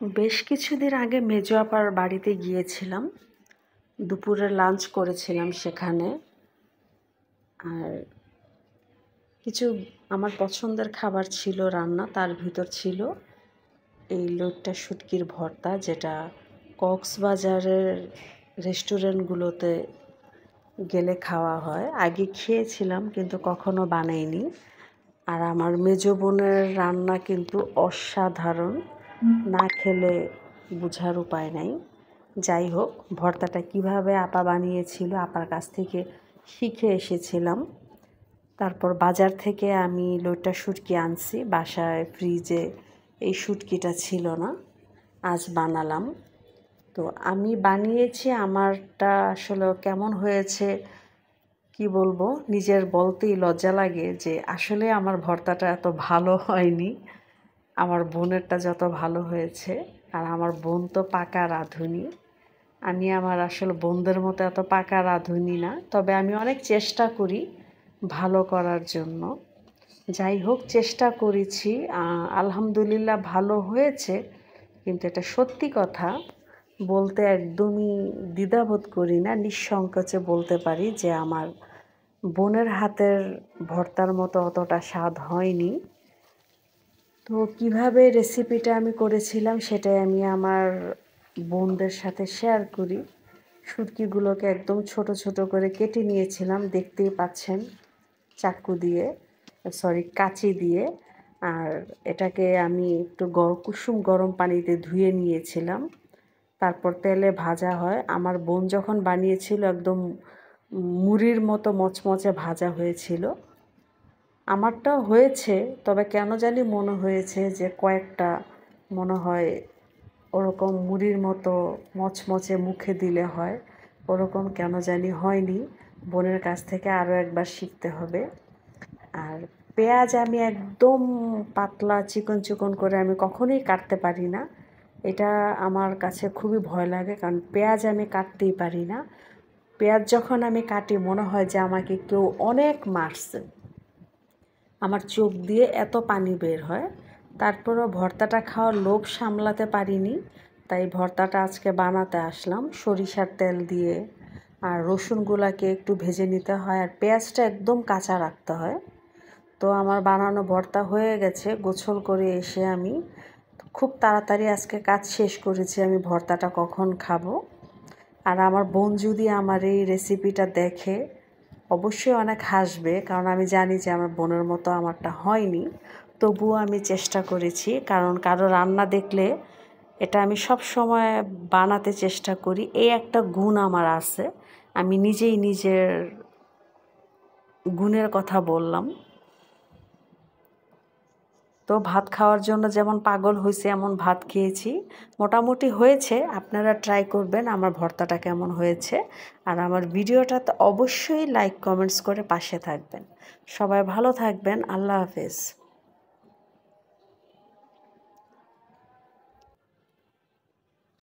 বেশ কিছুদিন আগে মেজো আপার বাড়িতে গিয়েছিলাম। দুপুরে লাঞ্চ করেছিলাম সেখানে। আর কিছু আমার পছন্দের খাবার ছিল রান্না, তার ভিতর ছিল এই লইট্টা শুটকির ভর্তা, যেটা কক্সবাজারের রেস্টুরেন্টগুলোতে গেলে খাওয়া হয়। আগে খেয়েছিলাম কিন্তু কখনো বানাইনি। আর আমার মেজো বোনের রান্না কিন্তু অসাধারণ, না খেলে বোঝার উপায় নাই। যাই হোক, ভর্তাটা কিভাবে আপা বানিয়েছিল আপার কাছ থেকে শিখে এসেছিলাম। তারপর বাজার থেকে আমি লইট্টা শুটকি আনছি, বাসায় ফ্রিজে এই শুটকিটা ছিল না, আজ বানালাম। তো আমি বানিয়েছি, আমারটা আসলে কেমন হয়েছে কি বলবো, নিজের বলতেই লজ্জা লাগে যে আসলে আমার ভর্তাটা এত ভালো হয়নি। আমার বোনেরটা যত ভালো হয়েছে। আর আমার বোন তো পাকা রাঁধুনি। আমি আমার আসলে বোনদের মতো এত পাকা রাঁধুনি না, তবে আমি অনেক চেষ্টা করি ভালো করার জন্য। যাই হোক, চেষ্টা করেছি, আলহামদুলিল্লাহ ভালো হয়েছে। কিন্তু এটা সত্যি কথা বলতে একদমই দ্বিধাবোধ করি না, নিঃসংকোচে বলতে পারি যে আমার বোনের হাতের ভর্তার মতো অতটা স্বাদ হয়নি। তো কিভাবে রেসিপিটা আমি করেছিলাম সেটাই আমি আমার বোনদের সাথে শেয়ার করি। শুটকিগুলোকে একদম ছোট ছোট করে কেটে নিয়েছিলাম, দেখতেই পাচ্ছেন, চাকু দিয়ে, কাঁচি দিয়ে। আর এটাকে আমি একটু কুসুম গরম পানিতে ধুয়ে নিয়েছিলাম, তারপর তেলে ভাজা হয়। আমার বোন যখন বানিয়েছিল একদম মুড়ির মতো মচমচে ভাজা হয়েছিল। আমারটাও হয়েছে, তবে কেন জানি মনে হয়েছে যে কয়েকটা মনে হয় ওরকম মুড়ির মতো মচমচে মুখে দিলে হয়, ওরকম কেন জানি হয়নি। বোনের কাছ থেকে আরও একবার শিখতে হবে। আর পেঁয়াজ আমি একদম পাতলা চিকন চিকন করে আমি কখনোই কাটতে পারি না। এটা আমার কাছে খুবই ভয় লাগে, কারণ পেঁয়াজ আমি কাটতেই পারি না। পেঁয়াজ যখন আমি কাটি মনে হয় যে আমাকে কেউ অনেক মারছে, আমার চোখ দিয়ে এত পানি বের হয়। তারপরও ভর্তাটা খাওয়ার লোভ সামলাতে পারিনি, তাই ভর্তাটা আজকে বানাতে আসলাম সরিষার তেল দিয়ে। আর রসুনগুলাকে একটু ভেজে নিতে হয়, আর পেঁয়াজটা একদম কাঁচা রাখতে হয়। তো আমার বানানো ভর্তা হয়ে গেছে। গোসল করে এসে আমি খুব তাড়াতাড়ি আজকে কাজ শেষ করেছি। আমি ভর্তাটা কখন খাবো। আর আমার বোন যদি আমার এই রেসিপিটা দেখে অবশ্যই অনেক হাসবে, কারণ আমি জানি যে আমার বোনের মতো আমারটা হয়নি। তবুও আমি চেষ্টা করেছি, কারণ কারো রান্না দেখলে এটা আমি সব সময় বানাতে চেষ্টা করি। এই একটা গুণ আমার আছে, আমি নিজেই নিজের গুণের কথা বললাম। তো ভাত খাওয়ার জন্য যেমন পাগল হয়েছে এমন ভাত খেয়েছি, মোটামুটি হয়েছে। আপনারা ট্রাই করবেন আমার ভর্তাটা কেমন হয়েছে। আর আমার ভিডিওটাতে অবশ্যই লাইক কমেন্টস করে পাশে থাকবেন। সবাই ভালো থাকবেন। আল্লাহ হাফেজ।